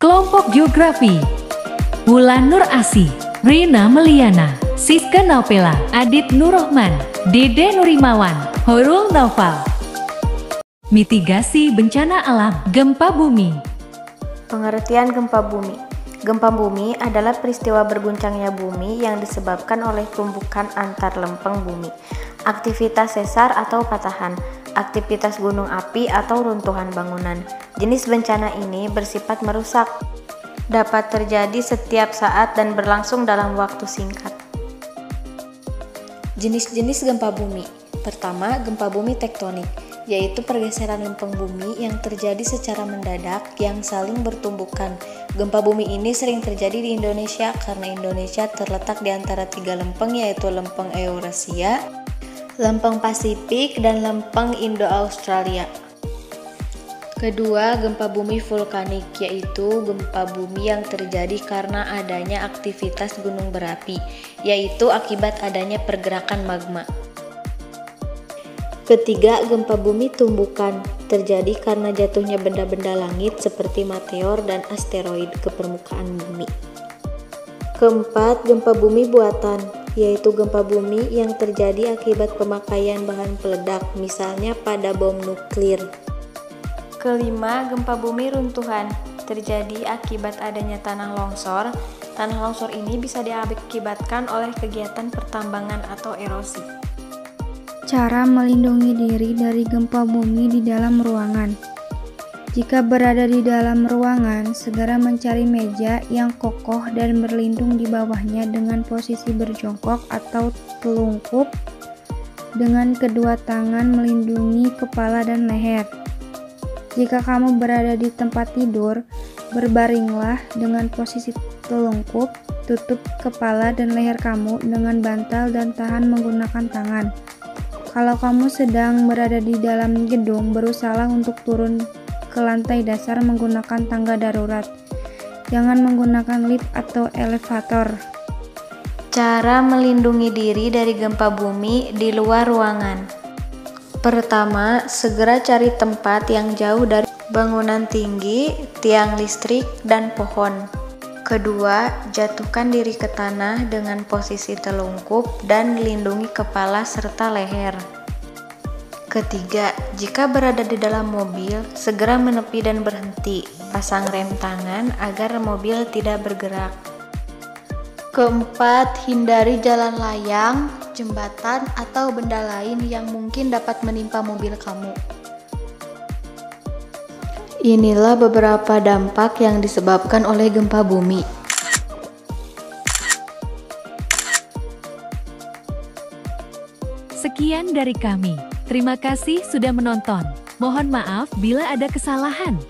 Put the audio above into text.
Kelompok Geografi Wulan Nur Asih, Rina Meliana, Siska Naupela, Adit Nurrohman, Dede Nurimawan, Horul Naufal. Mitigasi bencana alam, gempa bumi. Pengertian gempa bumi. Gempa bumi adalah peristiwa berguncangnya bumi yang disebabkan oleh tumbukan antar lempeng bumi, aktivitas sesar atau patahan, aktivitas gunung api atau runtuhan bangunan. Jenis bencana ini bersifat merusak, dapat terjadi setiap saat dan berlangsung dalam waktu singkat. Jenis-jenis gempa bumi. Pertama, gempa bumi tektonik, yaitu pergeseran lempeng bumi yang terjadi secara mendadak yang saling bertumbukan. Gempa bumi ini sering terjadi di Indonesia karena Indonesia terletak di antara tiga lempeng, yaitu lempeng Eurasia, lempeng Pasifik, dan lempeng Indo-Australia. Kedua, gempa bumi vulkanik, yaitu gempa bumi yang terjadi karena adanya aktivitas gunung berapi, yaitu akibat adanya pergerakan magma. Ketiga, gempa bumi tumbukan, terjadi karena jatuhnya benda-benda langit seperti meteor dan asteroid ke permukaan bumi. Keempat, gempa bumi buatan, yaitu gempa bumi yang terjadi akibat pemakaian bahan peledak, misalnya pada bom nuklir. Kelima, gempa bumi runtuhan, terjadi akibat adanya tanah longsor. Tanah longsor ini bisa diakibatkan oleh kegiatan pertambangan atau erosi. Cara melindungi diri dari gempa bumi di dalam ruangan. Jika berada di dalam ruangan, segera mencari meja yang kokoh dan berlindung di bawahnya dengan posisi berjongkok atau telungkup dengan kedua tangan melindungi kepala dan leher. Jika kamu berada di tempat tidur, berbaringlah dengan posisi telungkup, tutup kepala dan leher kamu dengan bantal dan tahan menggunakan tangan. Kalau kamu sedang berada di dalam gedung, berusahalah untuk turun ke lantai dasar menggunakan tangga darurat. Jangan menggunakan lift atau elevator. Cara melindungi diri dari gempa bumi di luar ruangan. Pertama, segera cari tempat yang jauh dari bangunan tinggi, tiang listrik, dan pohon. Kedua, jatuhkan diri ke tanah dengan posisi telungkup dan lindungi kepala serta leher. Ketiga, jika berada di dalam mobil, segera menepi dan berhenti. Pasang rem tangan agar mobil tidak bergerak. Keempat, hindari jalan layang, jembatan, atau benda lain yang mungkin dapat menimpa mobil kamu. Inilah beberapa dampak yang disebabkan oleh gempa bumi. Sekian dari kami. Terima kasih sudah menonton. Mohon maaf bila ada kesalahan.